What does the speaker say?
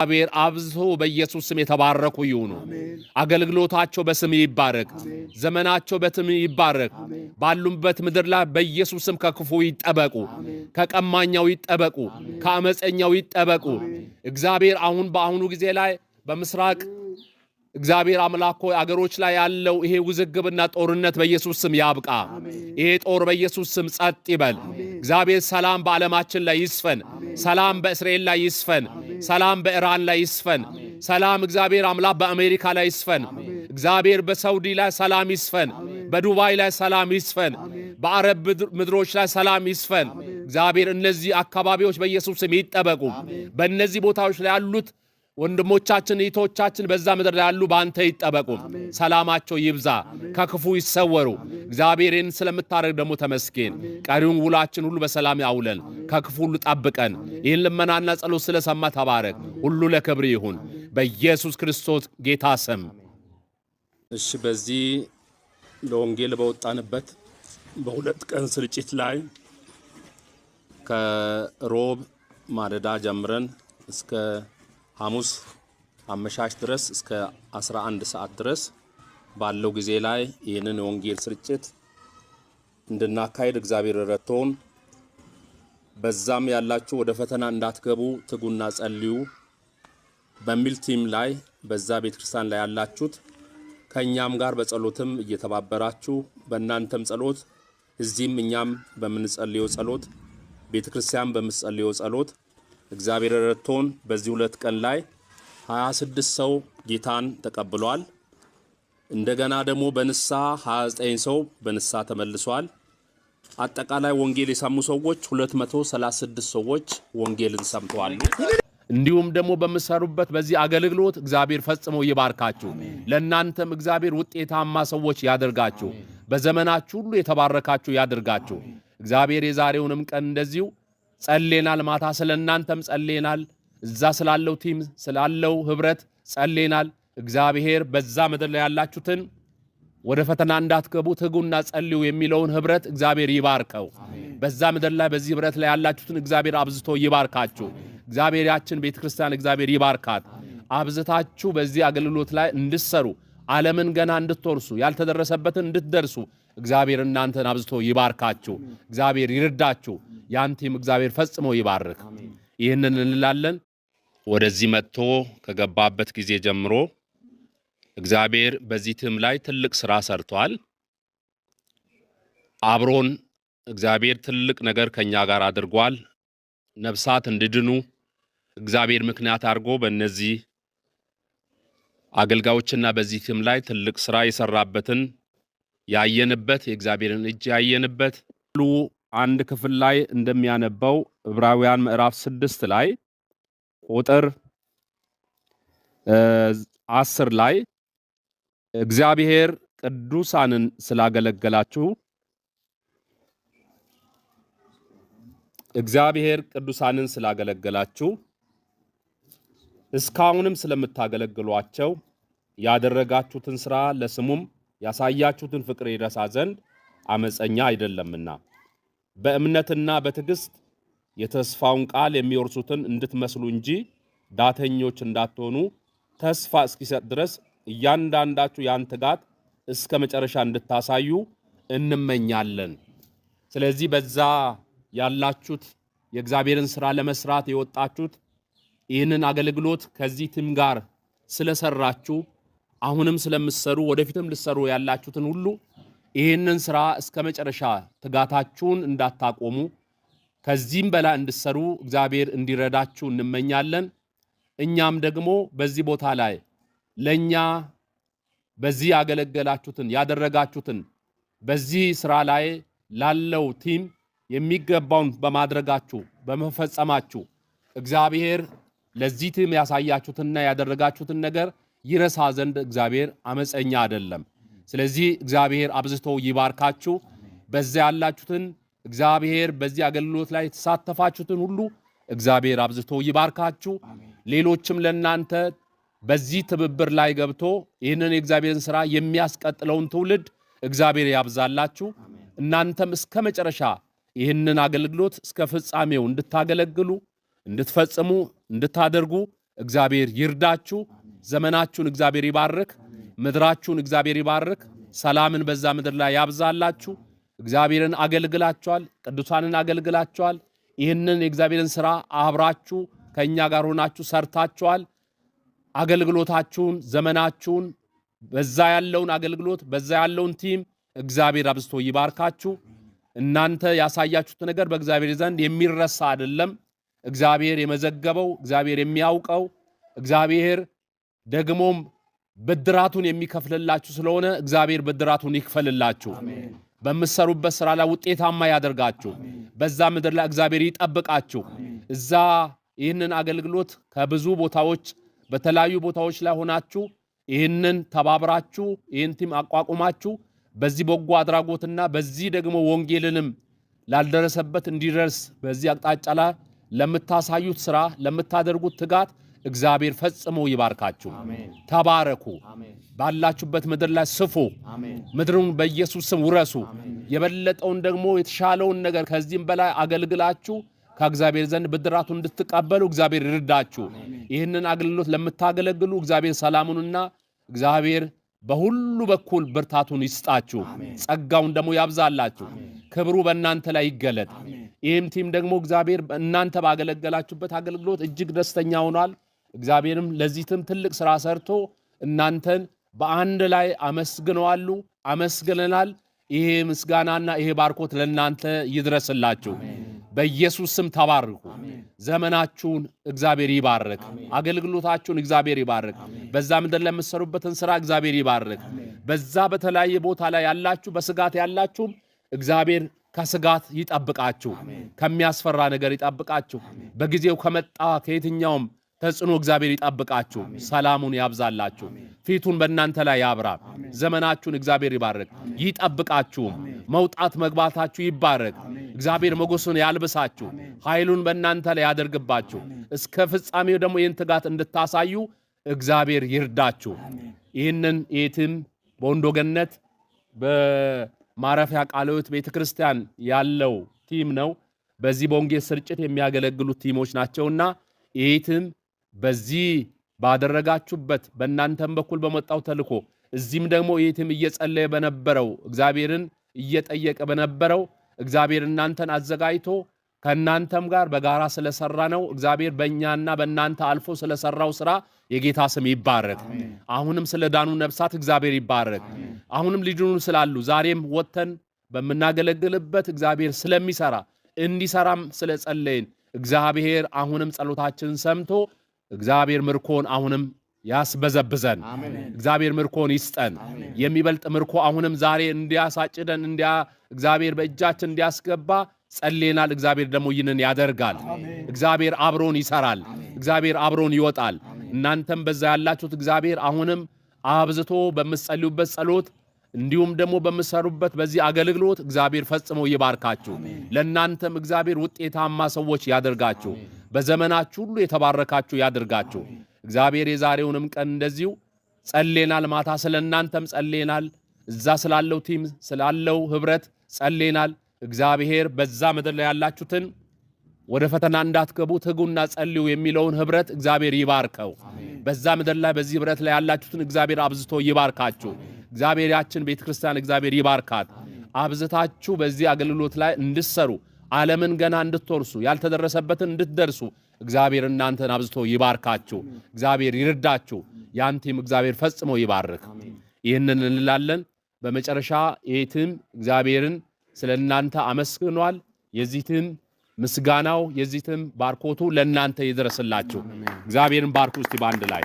እግዚአብሔር አብዝቶ በኢየሱስ ስም የተባረኩ ይሁኑ። አገልግሎታቸው በስም ይባረክ። ዘመናቸው በስም ይባረክ። ባሉበት ምድር ላይ በኢየሱስ ስም ከክፉ ይጠበቁ፣ ከቀማኛው ይጠበቁ፣ ከአመፀኛው ይጠበቁ። እግዚአብሔር አሁን በአሁኑ ጊዜ ላይ በምስራቅ እግዚአብሔር አምላክ ሆይ አገሮች ላይ ያለው ይሄ ውዝግብና ጦርነት በኢየሱስ ስም ያብቃ። ይሄ ጦር በኢየሱስ ስም ጸጥ ይበል። እግዚአብሔር ሰላም በዓለማችን ላይ ይስፈን። ሰላም በእስራኤል ላይ ይስፈን። ሰላም በኢራን ላይ ይስፈን። ሰላም እግዚአብሔር አምላክ በአሜሪካ ላይ ይስፈን። እግዚአብሔር በሳውዲ ላይ ሰላም ይስፈን። በዱባይ ላይ ሰላም ይስፈን። በአረብ ምድሮች ላይ ሰላም ይስፈን። እግዚአብሔር እነዚህ አካባቢዎች በኢየሱስ ስም ይጠበቁ። በእነዚህ ቦታዎች ላይ ያሉት ወንድሞቻችን እህቶቻችን በዛ ምድር ላይ ያሉ በአንተ ይጠበቁ። ሰላማቸው ይብዛ፣ ከክፉ ይሰወሩ። እግዚአብሔርን ስለምታደርግ ደግሞ ተመስገን። ቀሪውን ውላችን ሁሉ በሰላም ያውለን፣ ከክፉ ሁሉ ጠብቀን። ይህን ልመናና ጸሎት ስለሰማ ተባረክ። ሁሉ ለክብር ይሁን በኢየሱስ ክርስቶስ ጌታ ስም። እሺ፣ በዚህ ለወንጌል በወጣንበት በሁለት ቀን ስርጭት ላይ ከሮብ ማለዳ ጀምረን እስከ ሐሙስ አመሻሽ ድረስ እስከ 11 ሰዓት ድረስ ባለው ጊዜ ላይ ይህንን የወንጌል ስርጭት እንድናካሄድ እግዚአብሔር ረድቶን፣ በዛም ያላችሁ ወደ ፈተና እንዳትገቡ ትጉና ጸልዩ በሚል ቲም ላይ በዛ ቤተክርስቲያን ላይ ያላችሁት ከኛም ጋር በጸሎትም እየተባበራችሁ በእናንተም ጸሎት እዚህም እኛም በምንጸልየው ጸሎት ቤተክርስቲያን በምትጸልየው ጸሎት እግዚአብሔር ረድቶን በዚህ ሁለት ቀን ላይ 26 ሰው ጌታን ተቀብሏል። እንደገና ደግሞ በንስሐ 29 ሰው በንስሐ ተመልሷል። አጠቃላይ ወንጌል የሰሙ ሰዎች 236 ሰዎች ወንጌልን ሰምተዋል። እንዲሁም ደግሞ በመሰሩበት በዚህ አገልግሎት እግዚአብሔር ፈጽሞ ይባርካችሁ። ለእናንተም እግዚአብሔር ውጤታማ ሰዎች ያደርጋችሁ። በዘመናችሁ ሁሉ የተባረካችሁ ያደርጋችሁ። እግዚአብሔር የዛሬውንም ቀን እንደዚሁ ጸልየናል። ማታ ስለእናንተም ጸልየናል። እዛ ስላለው ቲም ስላለው ህብረት ጸልየናል። እግዚአብሔር በዛ ምድር ላይ ያላችሁትን ወደ ፈተና እንዳትገቡ ትጉና ጸልዩ የሚለውን ህብረት እግዚአብሔር ይባርከው። በዛ ምድር ላይ በዚህ ህብረት ላይ ያላችሁትን እግዚአብሔር አብዝቶ ይባርካችሁ። እግዚአብሔር ያችን ቤተክርስቲያን እግዚአብሔር ይባርካት። አብዝታችሁ በዚህ አገልግሎት ላይ እንድትሰሩ ዓለምን ገና እንድትወርሱ ያልተደረሰበትን እንድትደርሱ እግዚአብሔር እናንተን አብዝቶ ይባርካችሁ። እግዚአብሔር ይርዳችሁ። ያንተም እግዚአብሔር ፈጽሞ ይባርክ። ይህንን እንላለን። ወደዚህ መጥቶ ከገባበት ጊዜ ጀምሮ እግዚአብሔር በዚህ ቲም ላይ ትልቅ ሥራ ሰርቷል። አብሮን እግዚአብሔር ትልቅ ነገር ከኛ ጋር አድርጓል። ነፍሳት እንድድኑ እግዚአብሔር ምክንያት አድርጎ በእነዚህ አገልጋዮችና በዚህ ቲም ላይ ትልቅ ሥራ የሰራበትን ያየንበት የእግዚአብሔርን እጅ ያየንበት ሁሉ አንድ ክፍል ላይ እንደሚያነበው ዕብራውያን ምዕራፍ 6 ላይ ቁጥር 10 ላይ እግዚአብሔር ቅዱሳንን ስላገለገላችሁ እስካሁንም ስለምታገለግሏቸው ያደረጋችሁትን ሥራ ለስሙም ያሳያችሁትን ፍቅር ይረሳ ዘንድ አመፀኛ አይደለምና በእምነትና በትዕግስት የተስፋውን ቃል የሚወርሱትን እንድትመስሉ እንጂ ዳተኞች እንዳትሆኑ ተስፋ እስኪሰጥ ድረስ እያንዳንዳችሁ ያን ትጋት እስከ መጨረሻ እንድታሳዩ እንመኛለን። ስለዚህ በዛ ያላችሁት የእግዚአብሔርን ሥራ ለመስራት የወጣችሁት ይህንን አገልግሎት ከዚህ ቲም ጋር ስለሰራችሁ አሁንም ስለምትሰሩ ወደፊትም ልትሰሩ ያላችሁትን ሁሉ ይህንን ሥራ እስከ መጨረሻ ትጋታችሁን እንዳታቆሙ ከዚህም በላይ እንድትሰሩ እግዚአብሔር እንዲረዳችሁ እንመኛለን። እኛም ደግሞ በዚህ ቦታ ላይ ለኛ በዚህ ያገለገላችሁትን ያደረጋችሁትን በዚህ ሥራ ላይ ላለው ቲም የሚገባውን በማድረጋችሁ በመፈጸማችሁ እግዚአብሔር ለዚህ ቲም ያሳያችሁትና ያደረጋችሁትን ነገር ይረሳ ዘንድ እግዚአብሔር አመፀኛ አይደለም። ስለዚህ እግዚአብሔር አብዝቶ ይባርካችሁ። በዚያ ያላችሁትን እግዚአብሔር በዚህ አገልግሎት ላይ ተሳተፋችሁትን ሁሉ እግዚአብሔር አብዝቶ ይባርካችሁ። ሌሎችም ለናንተ በዚህ ትብብር ላይ ገብቶ ይህንን የእግዚአብሔርን ሥራ የሚያስቀጥለውን ትውልድ እግዚአብሔር ያብዛላችሁ። እናንተም እስከ መጨረሻ ይህንን አገልግሎት እስከ ፍጻሜው እንድታገለግሉ እንድትፈጽሙ እንድታደርጉ እግዚአብሔር ይርዳችሁ። ዘመናችሁን እግዚአብሔር ይባርክ። ምድራችሁን እግዚአብሔር ይባርክ። ሰላምን በዛ ምድር ላይ ያብዛላችሁ። እግዚአብሔርን አገልግላችኋል፣ ቅዱሳንን አገልግላችኋል። ይህንን የእግዚአብሔርን ሥራ አብራችሁ ከእኛ ጋር ሆናችሁ ሰርታችኋል። አገልግሎታችሁን፣ ዘመናችሁን፣ በዛ ያለውን አገልግሎት፣ በዛ ያለውን ቲም እግዚአብሔር አብዝቶ ይባርካችሁ። እናንተ ያሳያችሁት ነገር በእግዚአብሔር ዘንድ የሚረሳ አይደለም። እግዚአብሔር የመዘገበው፣ እግዚአብሔር የሚያውቀው፣ እግዚአብሔር ደግሞም ብድራቱን የሚከፍልላችሁ ስለሆነ እግዚአብሔር ብድራቱን ይክፈልላችሁ። በምትሰሩበት ሥራ ላይ ውጤታማ ያደርጋችሁ። በዛ ምድር ላይ እግዚአብሔር ይጠብቃችሁ። እዛ ይህንን አገልግሎት ከብዙ ቦታዎች በተለያዩ ቦታዎች ላይ ሆናችሁ ይህንን ተባብራችሁ ይህን ቲም አቋቁማችሁ በዚህ በጎ አድራጎትና በዚህ ደግሞ ወንጌልንም ላልደረሰበት እንዲደርስ በዚህ አቅጣጫ ላይ ለምታሳዩት ሥራ ለምታደርጉት ትጋት እግዚአብሔር ፈጽሞ ይባርካችሁ። ተባረኩ። ባላችሁበት ምድር ላይ ስፉ። ምድሩን በኢየሱስ ስም ውረሱ። የበለጠውን ደግሞ የተሻለውን ነገር ከዚህም በላይ አገልግላችሁ ከእግዚአብሔር ዘንድ ብድራቱን እንድትቀበሉ እግዚአብሔር ይርዳችሁ። ይህንን አገልግሎት ለምታገለግሉ እግዚአብሔር ሰላሙንና እግዚአብሔር በሁሉ በኩል ብርታቱን ይስጣችሁ። ጸጋውን ደግሞ ያብዛላችሁ። ክብሩ በእናንተ ላይ ይገለጥ። ይህም ቲም ደግሞ እግዚአብሔር እናንተ ባገለገላችሁበት አገልግሎት እጅግ ደስተኛ ሆኗል። እግዚአብሔርም ለዚህም ትልቅ ሥራ ሰርቶ እናንተን በአንድ ላይ አመስግነዋሉ፣ አመስግነናል። ይሄ ምስጋናና ይሄ ባርኮት ለእናንተ ይድረስላችሁ። በኢየሱስ ስም ተባርኩ። ዘመናችሁን እግዚአብሔር ይባርክ። አገልግሎታችሁን እግዚአብሔር ይባርክ። በዛ ምድር ለምትሰሩበትን ሥራ እግዚአብሔር ይባርክ። በዛ በተለያየ ቦታ ላይ ያላችሁ በስጋት ያላችሁም እግዚአብሔር ከስጋት ይጠብቃችሁ፣ ከሚያስፈራ ነገር ይጠብቃችሁ። በጊዜው ከመጣ ከየትኛውም ተጽዕኖ እግዚአብሔር ይጠብቃችሁ፣ ሰላሙን ያብዛላችሁ፣ ፊቱን በእናንተ ላይ ያብራ። ዘመናችሁን እግዚአብሔር ይባርክ፣ ይጠብቃችሁም። መውጣት መግባታችሁ ይባረክ። እግዚአብሔር ሞገሱን ያልብሳችሁ፣ ኃይሉን በእናንተ ላይ ያደርግባችሁ። እስከ ፍጻሜው ደግሞ ይህን ትጋት እንድታሳዩ እግዚአብሔር ይርዳችሁ። ይህንን የትም በወንዶ ገነት በማረፊያ ቃለ ሕይወት ቤተክርስቲያን ያለው ቲም ነው። በዚህ በወንጌል ስርጭት የሚያገለግሉት ቲሞች ናቸውና ይህትም በዚህ ባደረጋችሁበት በእናንተም በኩል በመጣው ተልኮ እዚህም ደግሞ ይህትም እየጸለየ በነበረው እግዚአብሔርን እየጠየቀ በነበረው እግዚአብሔር እናንተን አዘጋጅቶ ከእናንተም ጋር በጋራ ስለሰራ ነው። እግዚአብሔር በእኛና በእናንተ አልፎ ስለሰራው ሥራ የጌታ ስም ይባረክ። አሁንም ስለ ዳኑ ነፍሳት እግዚአብሔር ይባረክ። አሁንም ሊድኑ ስላሉ ዛሬም ወጥተን በምናገለግልበት እግዚአብሔር ስለሚሰራ እንዲሰራም ስለጸለይን እግዚአብሔር አሁንም ጸሎታችንን ሰምቶ እግዚአብሔር ምርኮን አሁንም ያስበዘብዘን። እግዚአብሔር ምርኮን ይስጠን። የሚበልጥ ምርኮ አሁንም ዛሬ እንዲያሳጭደን እግዚአብሔር በእጃችን እንዲያስገባ ጸልየናል። እግዚአብሔር ደግሞ ይህንን ያደርጋል። እግዚአብሔር አብሮን ይሰራል። እግዚአብሔር አብሮን ይወጣል። እናንተም በዛ ያላችሁት እግዚአብሔር አሁንም አብዝቶ በምትጸልዩበት ጸሎት እንዲሁም ደግሞ በምትሰሩበት በዚህ አገልግሎት እግዚአብሔር ፈጽሞ ይባርካችሁ። ለእናንተም እግዚአብሔር ውጤታማ ሰዎች ያደርጋችሁ። በዘመናችሁ ሁሉ የተባረካችሁ ያደርጋችሁ። እግዚአብሔር የዛሬውንም ቀን እንደዚሁ ጸልየናል። ማታ ስለ እናንተም ጸልየናል። እዛ ስላለው ቲም ስላለው ህብረት ጸልየናል። እግዚአብሔር በዛ ምድር ላይ ያላችሁትን ወደ ፈተና እንዳትገቡ ትጉና ጸልዩ የሚለውን ህብረት እግዚአብሔር ይባርከው። በዛ ምድር ላይ በዚህ ህብረት ላይ ያላችሁትን እግዚአብሔር አብዝቶ ይባርካችሁ። እግዚአብሔር ያችን ቤተክርስቲያን እግዚአብሔር ይባርካት። አብዝታችሁ በዚህ አገልግሎት ላይ እንድትሰሩ ዓለምን ገና እንድትወርሱ ያልተደረሰበትን እንድትደርሱ እግዚአብሔር እናንተን አብዝቶ ይባርካችሁ። እግዚአብሔር ይርዳችሁ። ያንተም እግዚአብሔር ፈጽሞ ይባርክ። ይህንን እንላለን። በመጨረሻ የትም እግዚአብሔርን ስለ እናንተ አመስግኗል። የዚህም ምስጋናው የዚህም ባርኮቱ ለእናንተ ይድረስላችሁ። እግዚአብሔርን ባርኩ እስቲ ባንድ ላይ